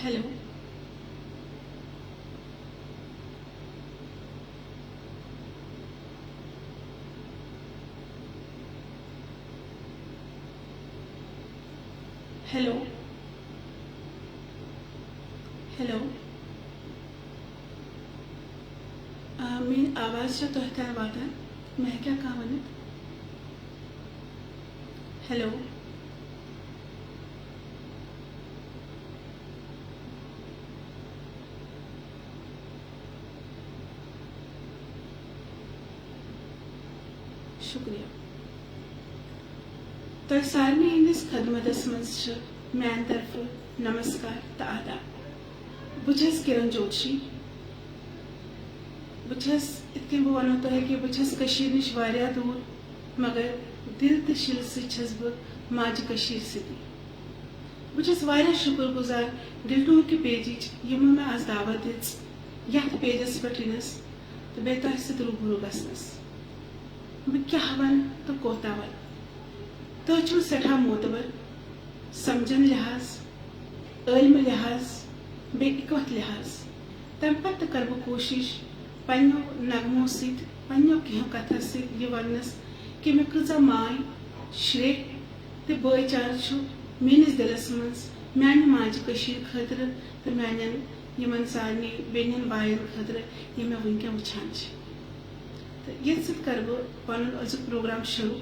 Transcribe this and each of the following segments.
Hello. Hello. Hello. मेरी आवाज़ जो तोहता वाता मैं क्या कामन। हेलो। शुक्रिया। तो सारे इंदिस खदमतस मज मान तरफ नमस्कार तो आदाब। बुझस किरण जोशी। बुझस इतने बह वनो तो कि बुझस कशीर निश वारिया दूर मगर दिल तो शिल से बह माज कशीर सिदी। बुझस वारिया शुक्रगुजार दिलटूर के पेजिच यमो मैं आज दावत दिस यथ पेजस पे इनस तो बे तह सत रूबरू गसनस बह क्या वन तो कोता वन तो छु सठा मोतबर समझन लिहाज इल्म लिहाज बे इकवत लिहाज तम पत कर बह कोशिश पन्नो नगमो सित पन्नो कहो कथा सित ये वनस कि मे कजा माय श्रे ते भाईचार छु मेनिस दिलस मज मान माज कशीर खतर तो मान यमन सारे बेनियन बायन खतर ये मे वनकन वुछान तो ये सत कर बह पन अजुक प्रोग्राम शुरू।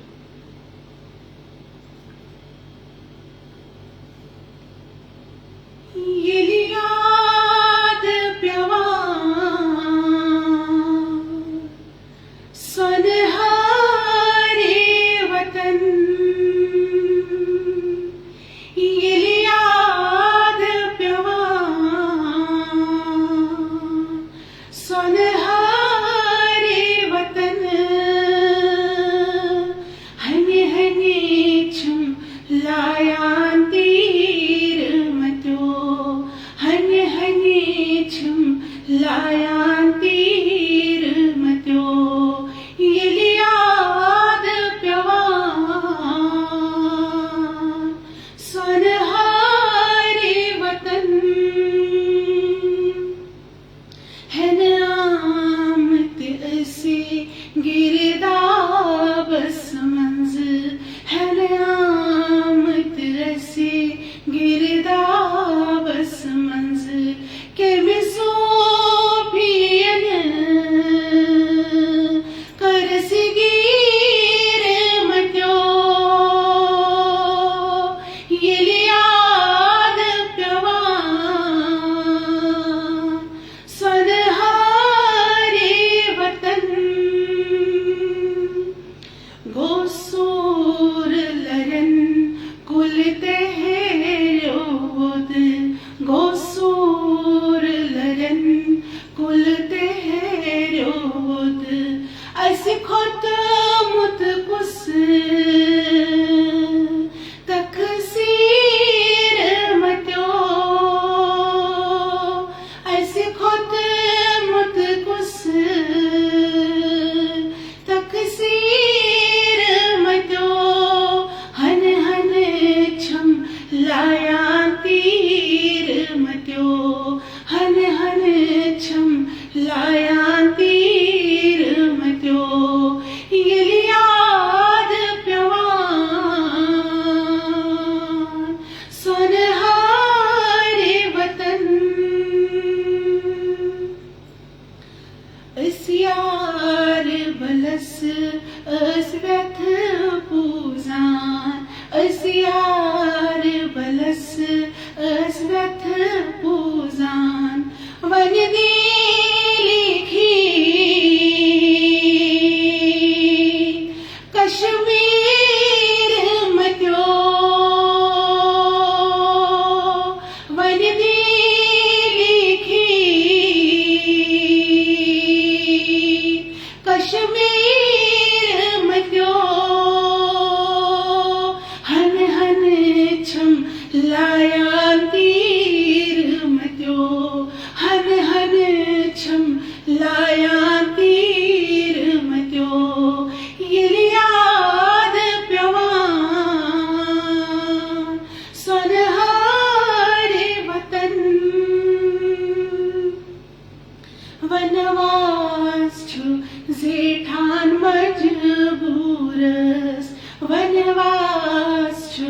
मजबूरस वनवास छु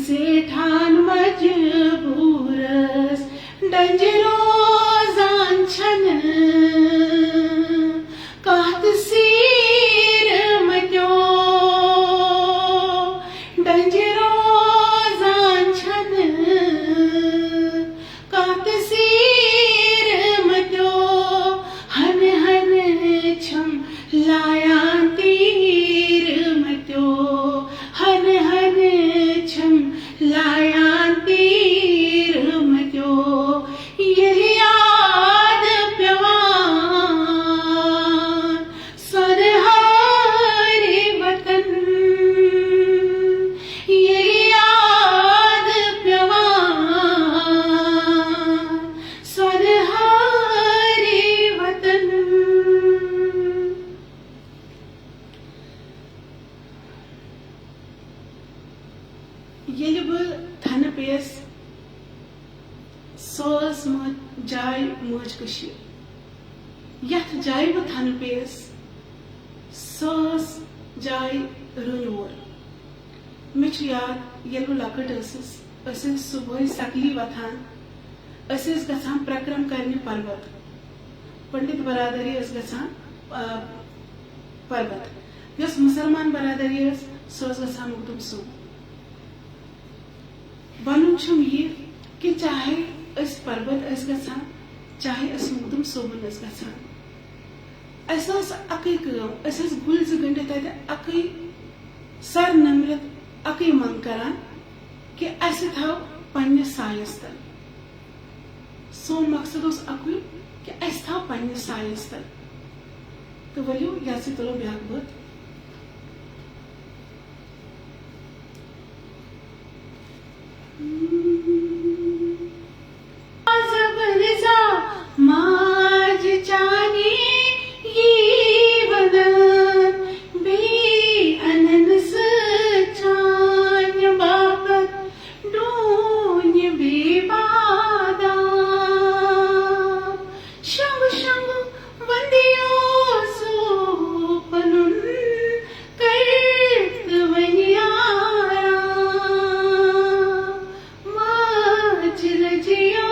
जेठान मजबूरस डंजरो जांछन कात सीर मत्यो डंजरो जांछन कात सीर मत्यो हन हन छम लाया तीर मत्यो हन हन छम लाया तीर मत्यो यही याद प्यवान सरहारी वतन यही याद प्यवान सरहारी वतन ये थन पेस सोस जाय मज यथ जाय बह थन पेस सोस जाय रुनवर मे याद ये लकट सुबह सकली वथान गसान प्रक्रम करने पर्वत पंडित बरादरी गसान पर्वत यस मुसलमान बरादरी सो गसान मुकदम सो वन ये कि चाहे पर्वत गसान चाहे मुकदम सोबन गसान अक गुल गंड अक सर नमृत अक मंग करान कि थो पन्ने सायस तल सोन मकसद अकुल कि थो पन्ने सायस तल तो वलियो या तुलो ब्याक बत माज चानी ये वदन बे अनन सचान बाबत डून बेबादा शंग शंग वंदियो सोपनुन करत वनियारा माज रजियो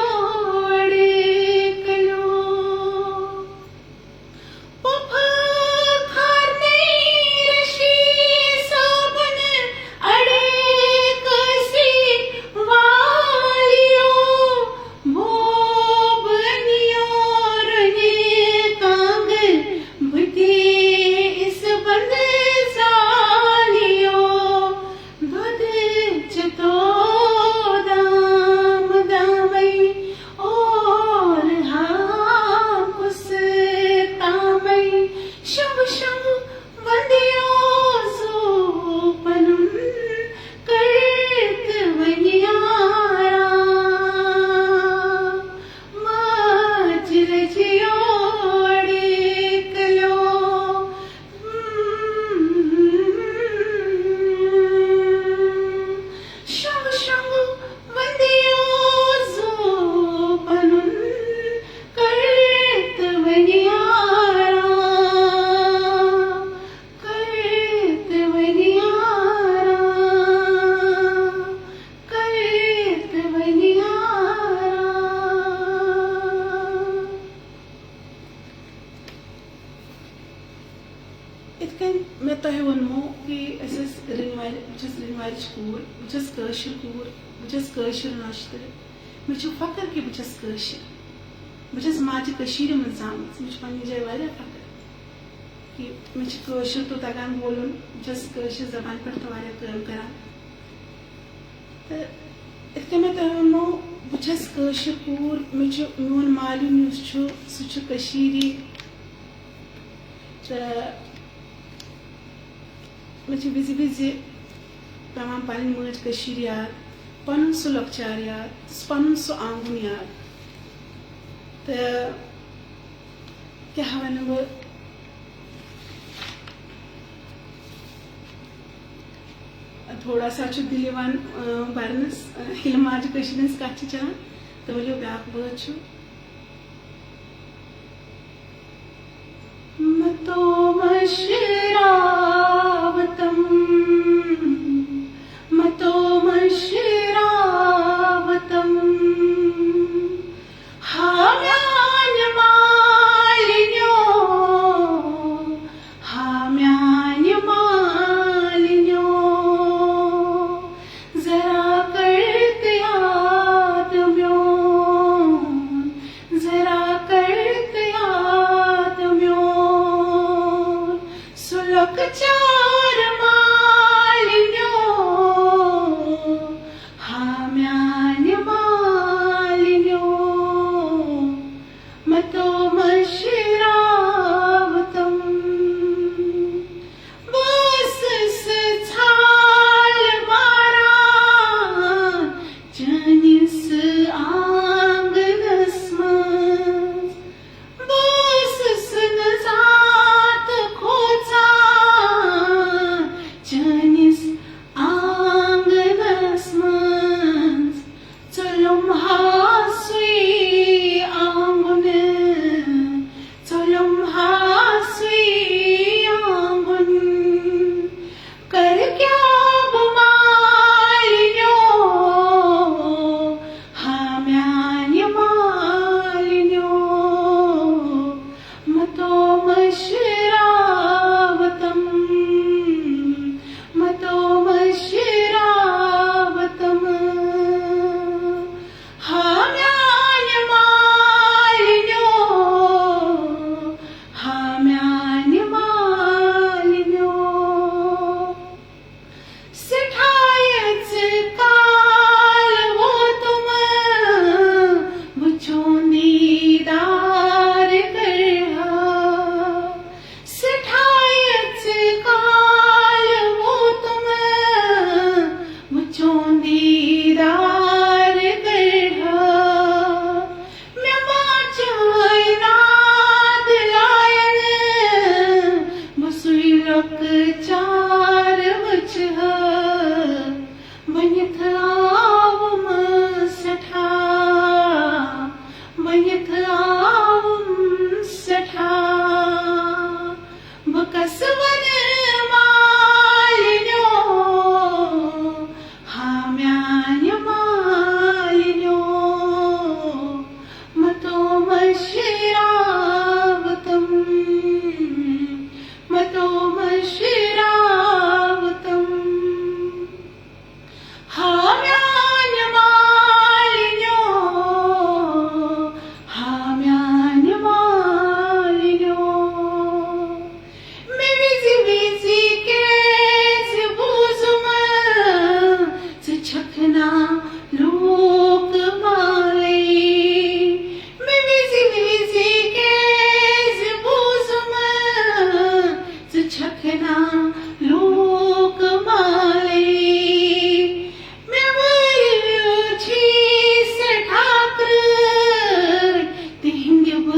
मे तह वनमो कि रिनवारिच कूर बशर कूर बशर नश्तर मे फख्र कि बशर बस माज मन जामत मे पन्ने जाए वारिया फख्र कि मे तो तगान बोलन बस जबान पे तो वारिया काम करान तो इतने मे तह वनमो बशर कूर मे मोन मालिन सही तो मे विज पेवान पन मज याद पन सह लकचार याद पन सह आंगुन याद तो क्या वन बह थोड़ा सा दिल बरनस माज कत चलान तो वो ब्याक बत तो मशरा चार मालिन्यो हाम्यान मालिन्यो मतो मशिरावतम बसस छाल मारा जनिस आंगनस्मस बसस नजात खोचा जनिस आंगनस्मस चलम हासुई आंगन चलम हासुई आंगन कर क्या मालिन्यो हाम्यान मालिन्यो मतो मशिरावतम मतो मशिरावतम हाम्यान मालिन्यो हाम्यान मालिन्यो सिठायच काल वो तुम बुचोंदीदार करहा सिठायच काल वो तुम बुचोंदीदार करहा मैं बाचाई नाद लायन बसुई लोक चार वचह बनिथ आवम सठा बनिथ आवम सठा बकसवन मालिन्यो हाम्यान मालिन्यो मतो मशिरावतम मतो मशिरावतम हाम्यान मालिन्यो हाम्यान मालिन्यो मैं विजी विजी केस बुजुम छखना लोक माले मैं विजी विजी केस बुजुम छखना लोक माले मैं वरची से ठाकर तिंगब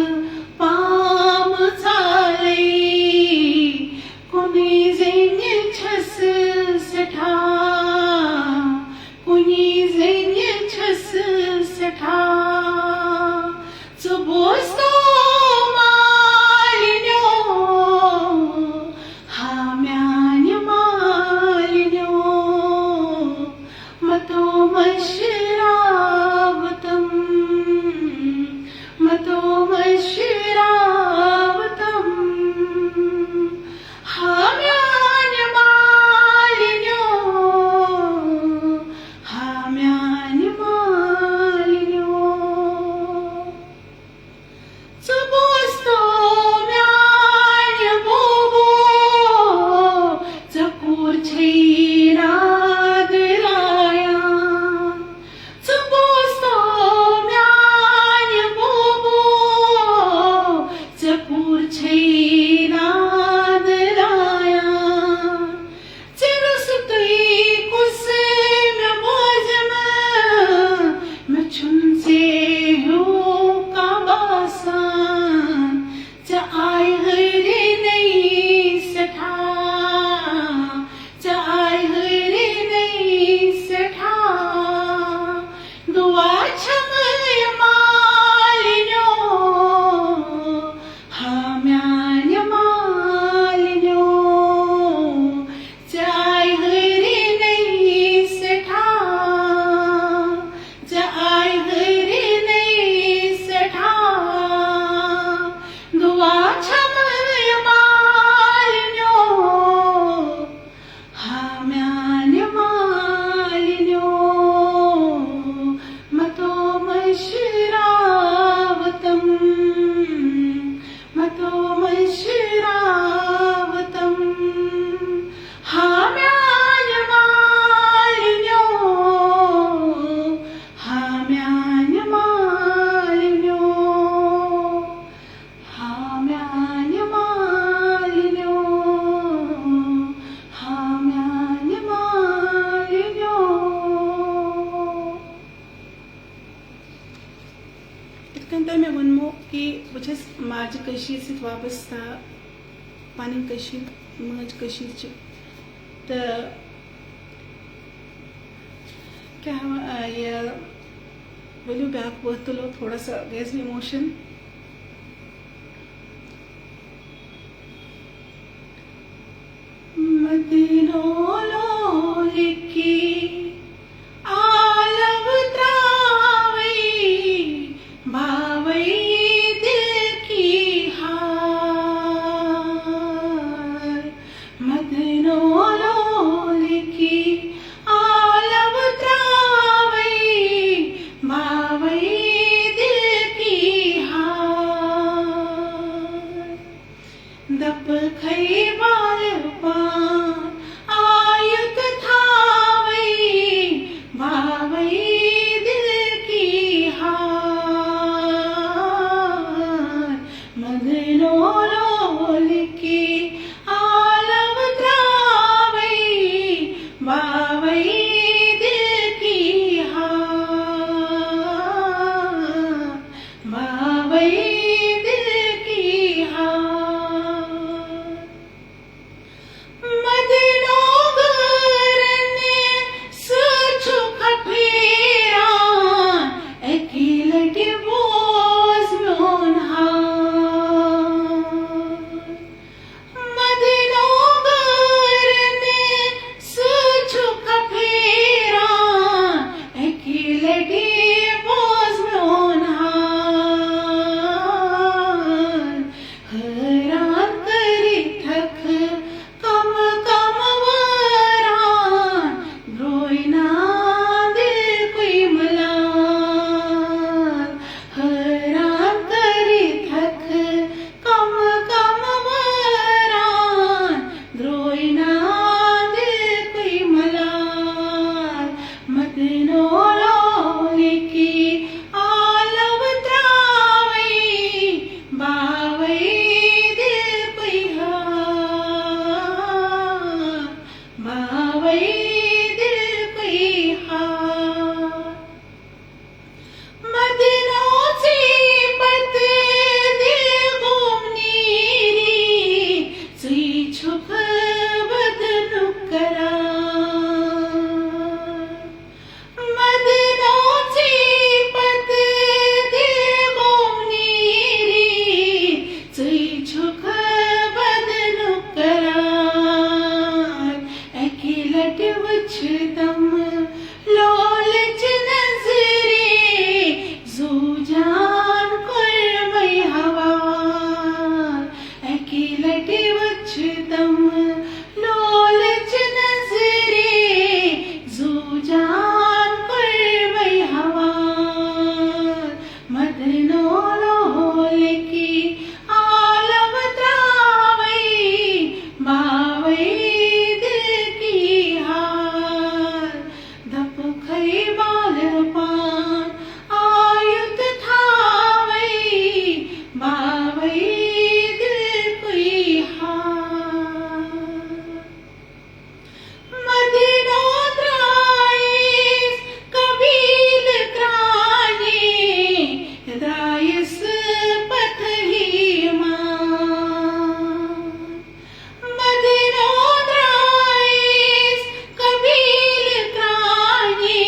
पाम चाले कोणी जेन छस सठा कोणी जेन छस सठा चुबोस्तो मालिन्यो हाम्यान मालिन्यो मतो मशिरावतम मतो मशिरावतम हाम्यान मालिन्यो कि बस माज सत वाबस्ता पन मज तो क्या ये वलू ब्याक बत तुलो थोड़ा सा गैस इमोशन मदीनो लोलिकी आलव त्रावई भावई दिल की हार मदीनो लोलिकी आलव त्रावई भावई दिल की हार दप खई बाल पान आयुत थावई भावई दिल की हार मदनो लोलिकी आलव त्रावई भावई दिल की हार भावई दिल की हार मदनो गरने सचु खफेरान अकेलट बोझ मोन हार मदनो गरने सचु खफेरान अकेलट बोझ मोन हार हैरान करी थक कम कम वरान रोइना दिल कोई मलाल हैरान करी थक कम कम वरान रोइना दिल कोई मलाल मदनो लोलिकी आलव त्रावई भावई दिल कोई हार भावई दिल कोई हार मदनो से पत दिल गुमनीरी सुई छुप बदनु करार मदनो से पत दिल गुमनीरी सुई छुप बदनु करार अकेलट वछदम लोलच नजरे जूजान कुर्मई हवार अकेलट वछदम लोलच नजरे जूजान कुर्मई हवार मदनो लोलिकी आलव त्रावई भावई दिल की हार दप खई बाल पान आयुत थावई भावई दिल कोई हार मदनो त्राइस कबील त्राणी रायस पथ ही मान मदनो त्राइस कबील त्राणी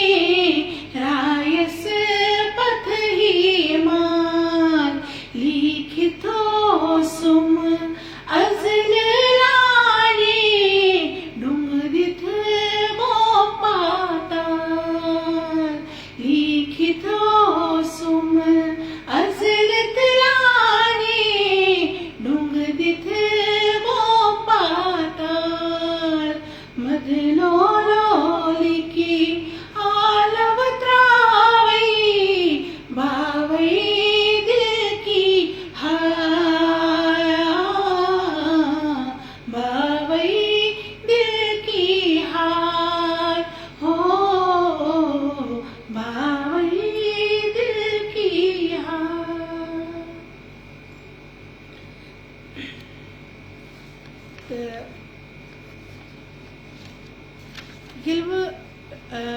रायस पथ ही मान लिखितो सुम अजल लाणी डुंगरित मो पाताल लिखितो सुम अजल लाणी डुंगरित मो पाताल मदनो लोलिकी आलव त्रावई भावई दिल की हार भावई दिल की हार हो भावई दिल की हार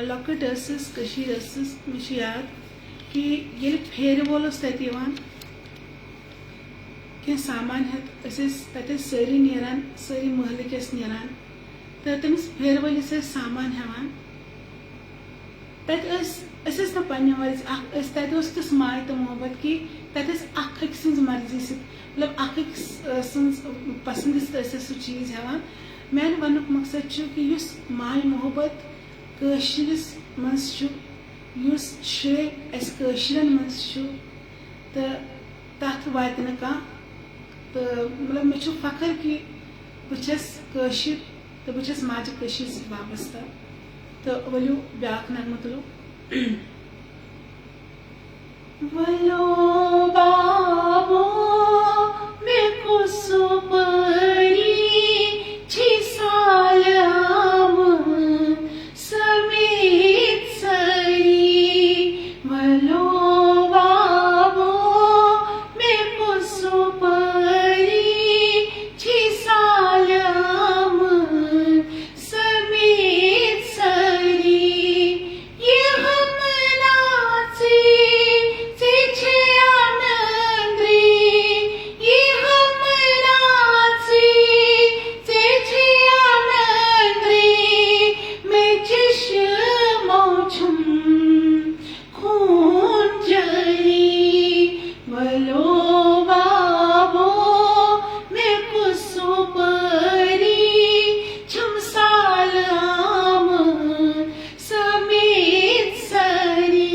लॉकट कशीर मे याद कि ये फेर वोल तत कह सामान हेत तत सारी नेरान सारी महल नेरान तो तमिस फेरवलिस सामान हेवान तत पन्ने मर्जी तत तिस माय तो मोहब्बत कि तत सज मर्जी मतलब सज पसंद सह चीज हेवान मैन वनुक मकसद कि माय मोहब्बत कशिरस मज शेर मज तो तथ वात न कह तो मतलब मे फखर कि बस कशिर तो बस माज कशिर सत वाबस्ता तो वलो ब्याक नगम तुलो वलो बाबो मे कुसु परी छी साल आम समेत सरी वलो बाबो मे कुसु परी छी साल आम समेत सरी ये हम नाचे छे आनंदी ये हम नाचे छे आनंदी मैं चश्मों छुम खून जरी वलो बाबो मैं कुसु परी छुम साल आम समेत सरी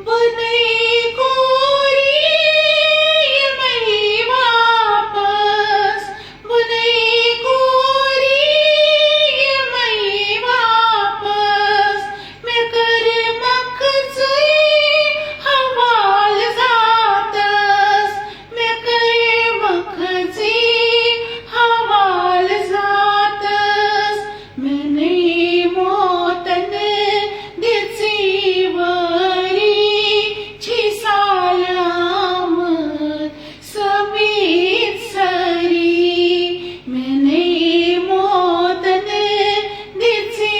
बनई कोरी मई वापस बनई कोरी मई वापस मैं कर मखजई हवाल जातस मैं कर मखजई हवाल जातस मैं नहीं मोतन दिसी वरी छी साल आम समेत सरी मैं नहीं मोतन दिसी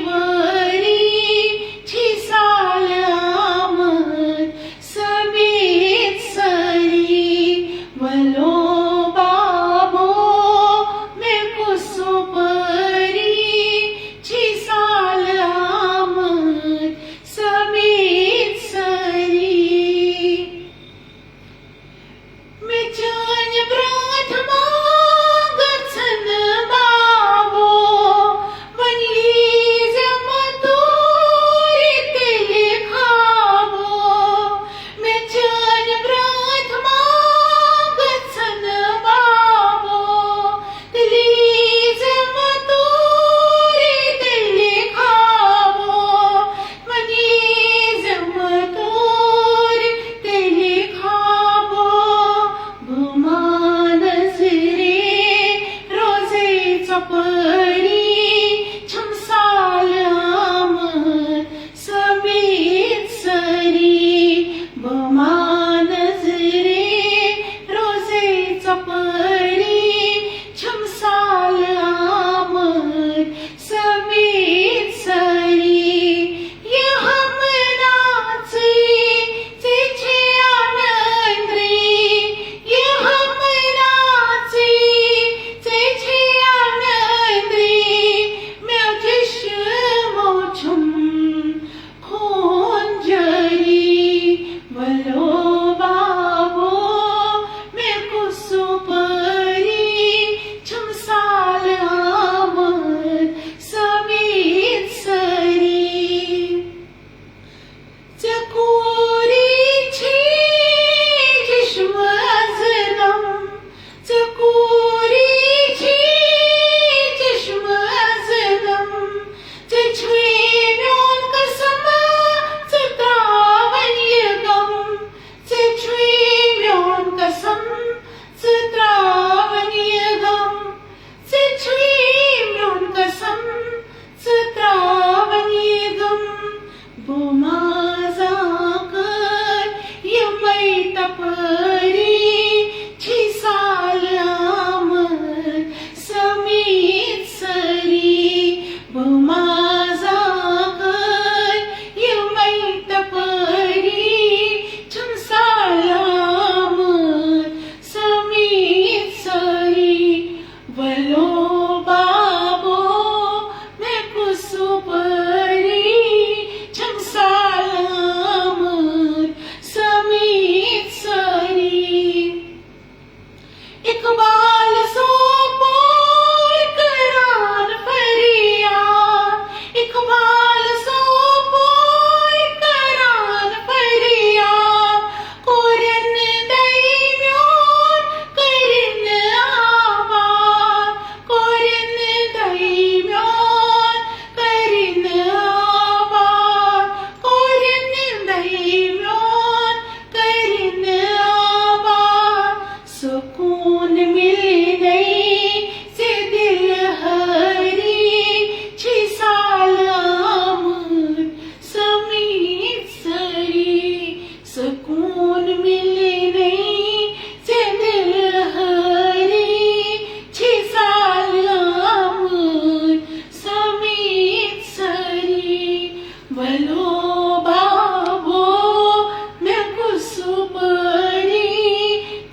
वरी छी साल आम समेत सरी वलो बाबो मैं कुसु परी छी साल आम समेत सरी मैं जान ब्राथ मागछन बाबो बनली जमतोरी तिल खाबो मैं जान ब्राथ मागछन बाबो तिली जमतोरी तिल खाबो मनी जमतोरी तिल खाबो भुमा नजरे रोजे चपरी छम साल आम समेत सरी भुमा नजरे रोजे चपरी छम साल आम समेत सरी ये हम नाचे छे आनंदी ये हम नाचे छे आनंदी वलो बाबो मैं कुसुपरी छम सालामत समीत सरी इकबाल सोपोर करान फरियाद इकबाल सोपोर करान फरियाद कोरन दैम्योन करिन आवाज कोरन दैम्योन करिन आवाज कोरन दैम्योन करिन आवाज सुकून मिल गई से दिल हरी छी सालामत समीत सरी सुकून मिल गई से दिल हरी छी सालामत समीत सरी वलो बाबो मैं कुसुपरी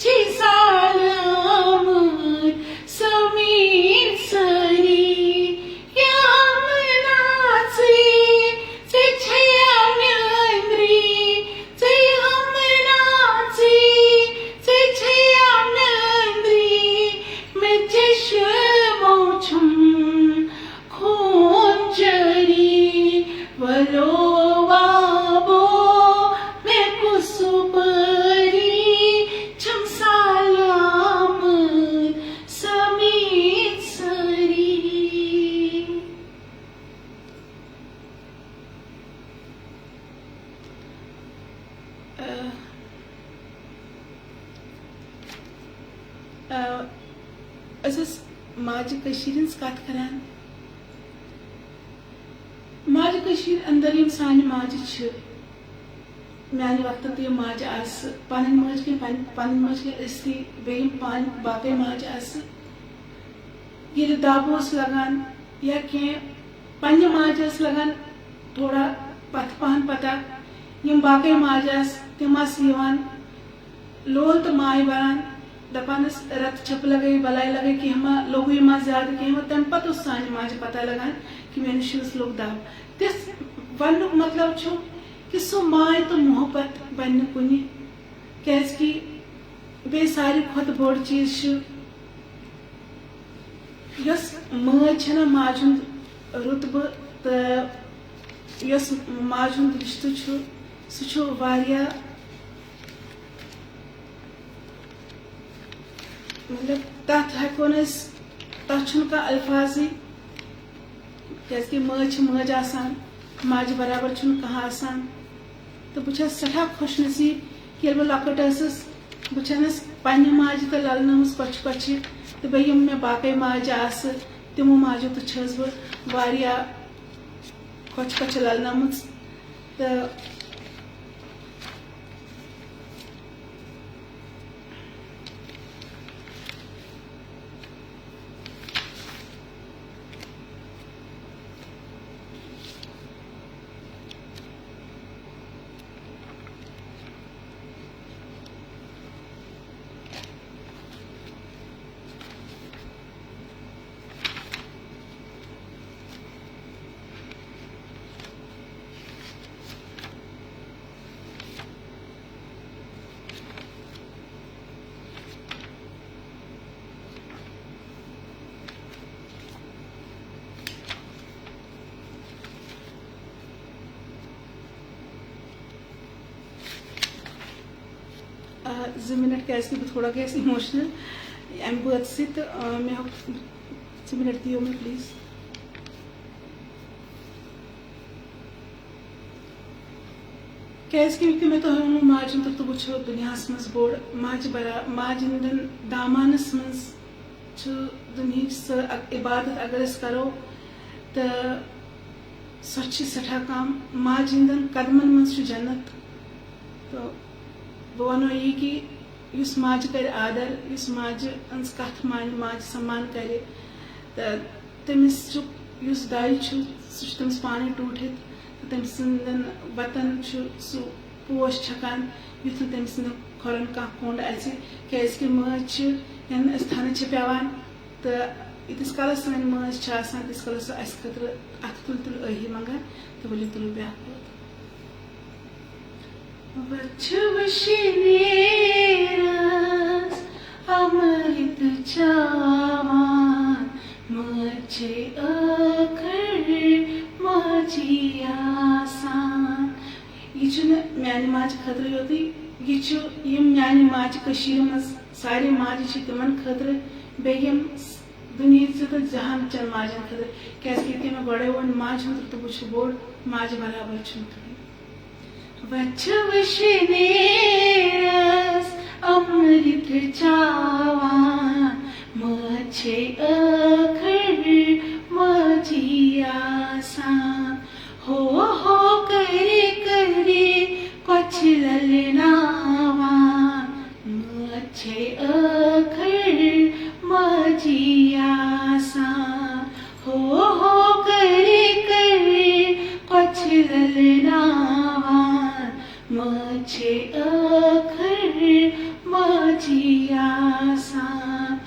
छी सालामत समीत सरी यामनासी से छयाम अंद्री से हमनासी से छयाम अंद्री मैं चश्मों छुम खून जरी वलो बाबो मैं कुसुपरी छम सालामत समीत सरी माज कशीर कत करान माज कशीर अंदर यम सान माज माने वक्त तो माज आस पन मज के पन मज के अस्ती बेम पान बाकी माज आस ये दाबोस लगान या के पन्ने माज आस लगान थोड़ा पथ पान पता यम बाकी माज आस तिमास यवान लोल तो माय बरान दपानस रत छप लगे बलाई लगे कि हम लोग मा ज्यादा कि हम तम पत उस सान माज पता लगान कि मैंने शुस लोग दाव तिस वन मतलब छु कि सो माय तो मोहब्बत बन कुनि कैस की बे सारी खुद बोड़ चीज यस माज छना माजुन रुतब त यस माजुन रिश्तो छु सु छु वारिया मतलब तथ हेको तथ का अल्फाजी कैसे मज आसान माज बराबर कहाँ आसान तो बस सठा खुश नसीब कि बह लकट बस पन्ने माज तो ललनमस कच कच तो बे यम मे बाकी माज आस तिमो माजो तो बह वारिया कच कच ललनमस तो ज़ मिनट क्या थोड़ा गैस इमोशनल अम बत सत मे ज़ मिनट दियो मे प्लीज क्या मे तो माजन तो वो दुनियास मज बोड़ माज बरा माज हंदन दामानस मज दुनिया स इबादत अगर करो तो सठा काम माज हंदन कदमन मज जन्नत तो बह वनो यी कि युस माज कर आदर युस माज अंस कथ मान माज सम्मान करे तमिस युस दाय सह तमिस पाने टूटित तम सदन वतन सह पोश छकान युथ तम सद खोरन कह कोंड क्या मज थान पेवान तो इतिस कालस सन माज तिस कालस अस खतर अथ तुल तुल अही मंगान तो बोले तुल ब्या वशिनेरस अमृत चावान मचे अखर मजी आसान ये म्यान माज खतर योती ये म्यान माज कशीर मज सारे माज तिमन खतर बेयम दुनिया से तो जहान चल माजन खतर क्या मैं बड़े वन माज हूँ तो बुछ बोर्ड माज बराबर छूट वशिनेरस अमृत चावान मचे अखर मजी आसान हो करे करे कुछ ललनावान मचे अखर मजी आसान हो करे करे कुछ ललनावान मचे अखर मजी आसान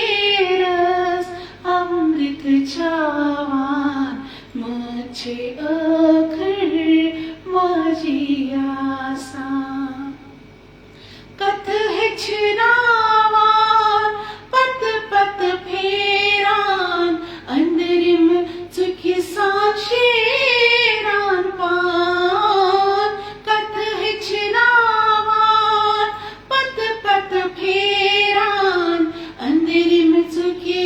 वशिनेरस अमृत चावान मचे अखर मजी आसान कथ हिचनावान पत पत फेरान अंदरिम चुकी सांशेरान पान कथ हिचनावान पत पत फेरान अंदरिम चुकी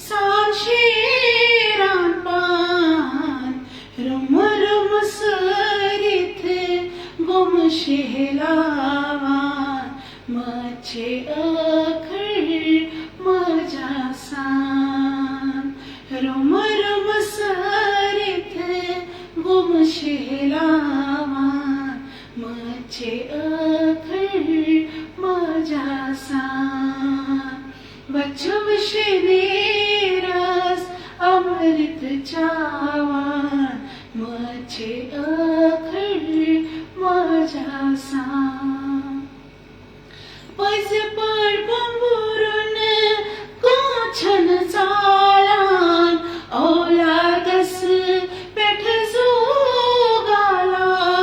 सांशेरान पान रुम रुम सरिथ गुम शेहलावान मचे अखर मजासान रुम रुम सरिथ गुम शेहलावान मचे अखर मजासान वशिनेरस अमृत चावान मचे अखर मजासान पैस पर बंबुरुन कोछन चालान औलादस पेठ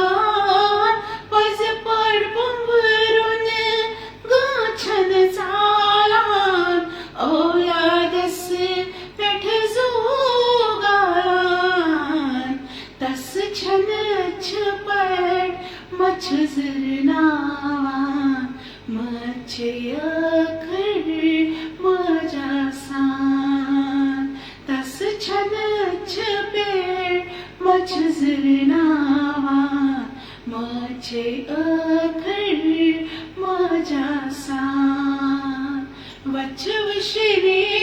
जोगालान पैस पर बंबुरुन कोछन चालान औलादस पेठ जोगालान तस छन छपर मछ जरनावान मचे अखर मजासान तस छन छपेर मछ जरनावान मचे अखर मजासान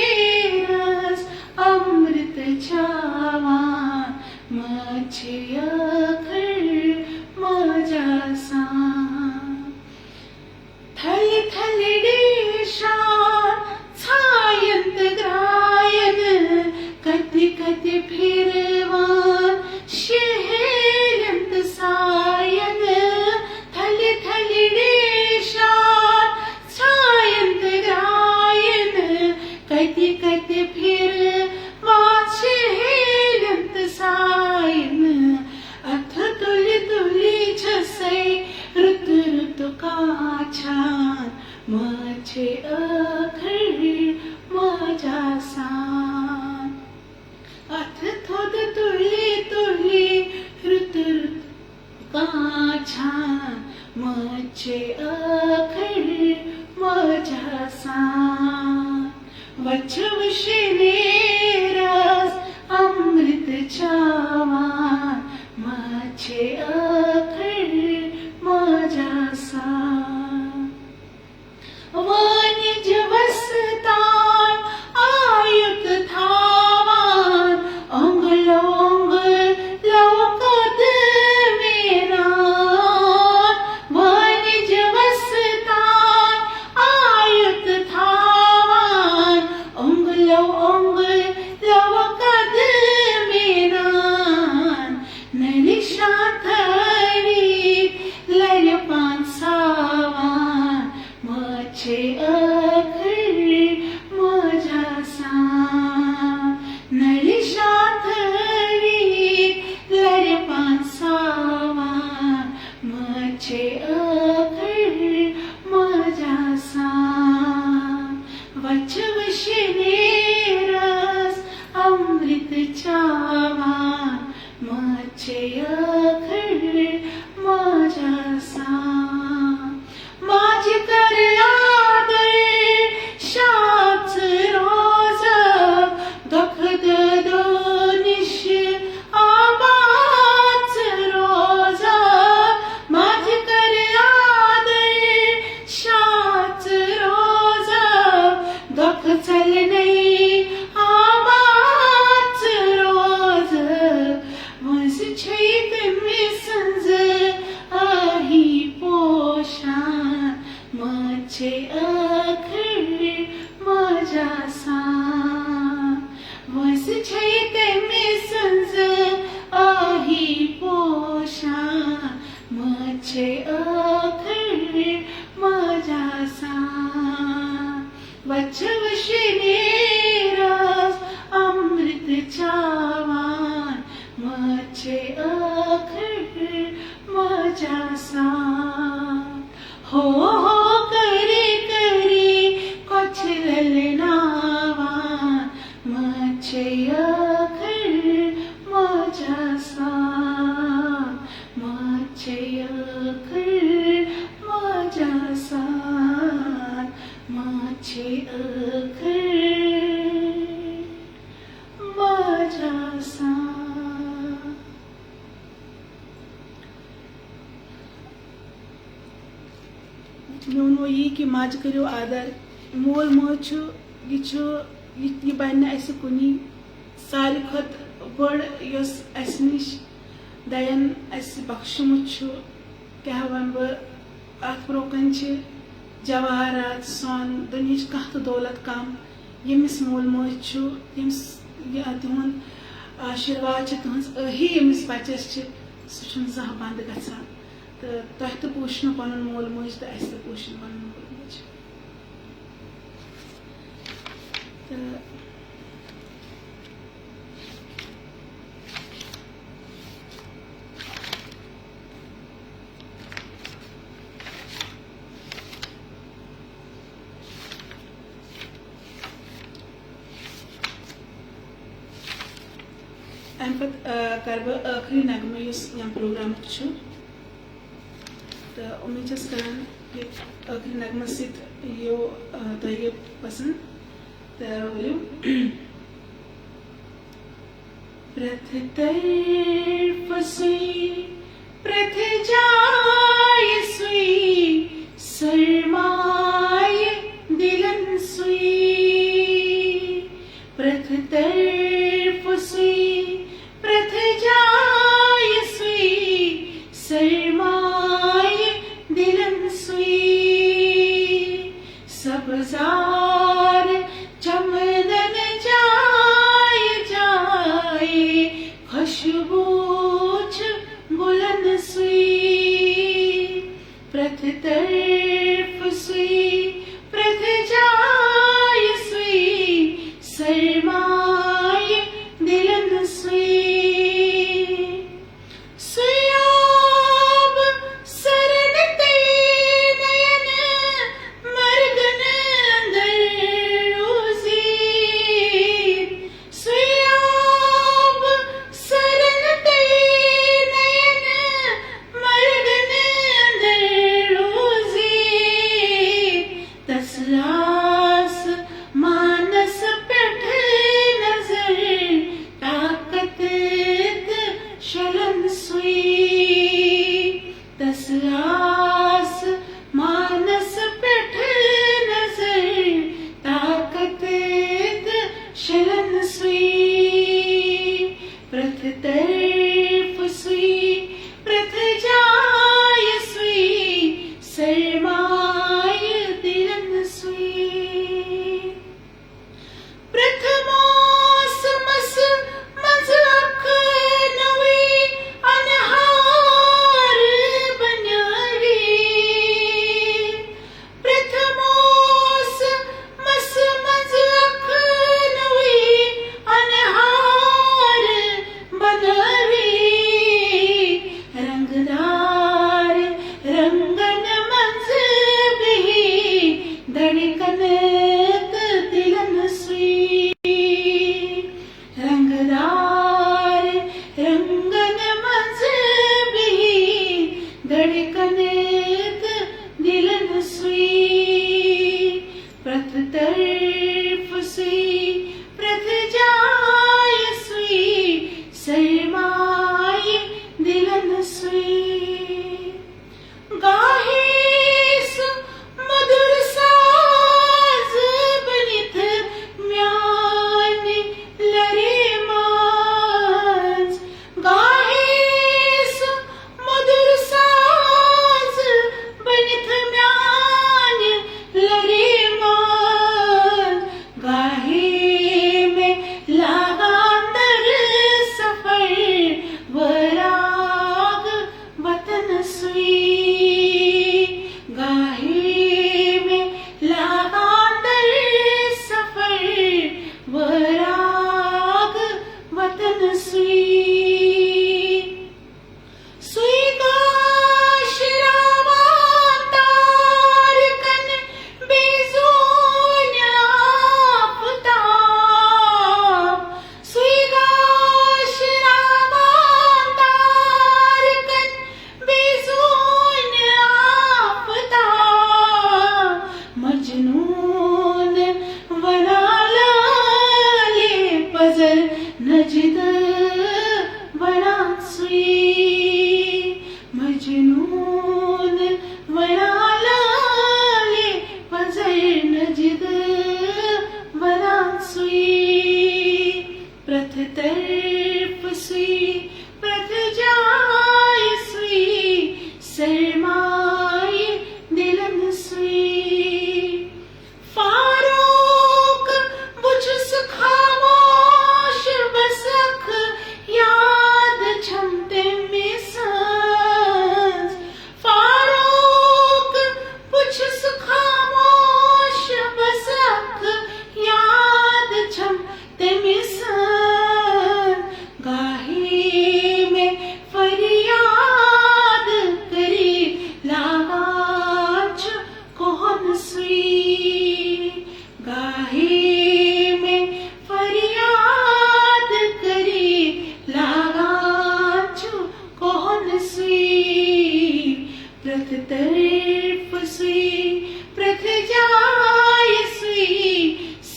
वशिनेरस अमृत चावान मचे अखर मजासान थली थली देशान छायंत ग्रायन कति कति फिरवान शेहरंत सायन थली थली देशान छायंत ग्रायन कति कति फिरवान शेहरंत सायन अथ तुली तुली छसै ऋत ऋत काछान मचे अखर मजासान अथ थोद तुली तुली ऋत ऋत काछान मचे अखर मजासान वशिनेरस अमृत चावान मचे अखर मजासान वाणिज वसतान आयुत थावान अंग लोंग लौकत मेरान वाणिज वसतान आयुत थावान अंग लोंग लौकत मेरान नलिशाथ वशनेरस अमृत चावान माझे अखर माझ्यासा माझे कर आदर शाच रोज दखद दोनिश आबाच रोज माझे कर आदर शाच रोज दख चलने आबाच रोज मज छैत में संज आही पोषान माझे अखर माझ्यासा वस छैत में संज आही पोषान माझे अखर माझ्यासा वचवशनेरस अमृत चावान माझे अखर माझ्यासा हो करे करे कोचलल नावान माझे अखर माझ्यासा माझे अखर माझ्यासा माझे अखर माझ्यासा मेन वो यी कि माज करो आदर मोल मोज यह बन कुनी सारी खत बड़ यस निश दयन बख्शमुत क्या वन बह अत ब्रोकन जवाहरात सोन दुनिया कह तो दौलत कम यमिस मोल मोज तिहुंद आशीर्वाद तुहस अही यमिस बचस सह जह बंद गसान तो तुह तो पूछन पन मोल मोज तो अस पूछन पन मोल मोज तो अम पे कर बह आखिरी नगमे प्रोग्राम तो उम्मीद कर आखिरी नगम सो तुह पसंद तो वो प्रथ तरफ सुई प्रथ जाय सुई सरमाय दिलन सुई प्रथ तरफ सुई प्रथ जाय सुई सरमाय दिलन सुई सबजार चमदन जाय जाय खुशबूच बुलंद सुई प्रथ तरफ सुई प्रथ जाय सुई सरमाय दिलन सुई सुयाब सरन ते नयन मरगन अंदर रोजी सुयाब सरन ते नयन मरगन अंदर रोजी तसरास मानस पेठ नजर ताकत शलन सुई तसरास मानस पेठ नजर ताकत शलन सुई प्रथ तरफ सुई प्रथ जाय सुई सरमाय दिलन सुई प्रथमोस मस मजक नवी अनहार बनवी प्रथमोस मस मजक नवी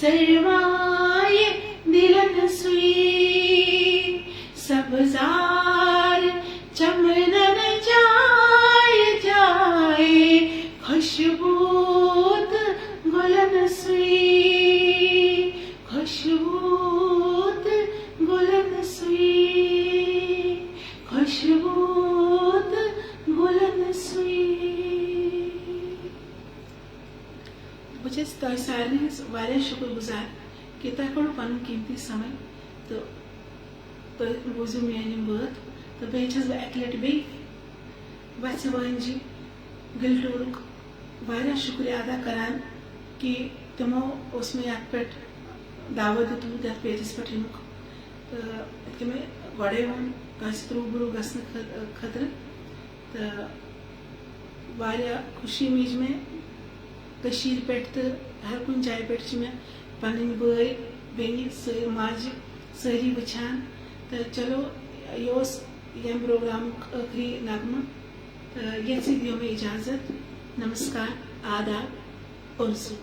सरमाए दिलन सुई सब्जार चमनन जाए जाए खुशबूत गुलन सुई खुशबूत गुलन सुई खुशबूत गुलन सुई। बस तुम सारे वारिया शुक्रगुजार कि तुम कड़ो पन कीमती समय तो बोजो मेरी बात तो बस अक लट बे वंजी गिल्टूर वारिया शुक्रिया अदा करान कि तमो मे ये पे दावत दितमुत ये पेजस पे युक तो मे गड़े वन रूबरू गसन खतर तो वारिया खुशी मीज मे कशीर पे तो हर कुन जाय पे मे पन बई बेन माज सारी वचान तो चलो यह प्रोग्राम आखिरी नगमा तो ये दियो मे इजाजत। नमस्कार, आदाब, उर्सू।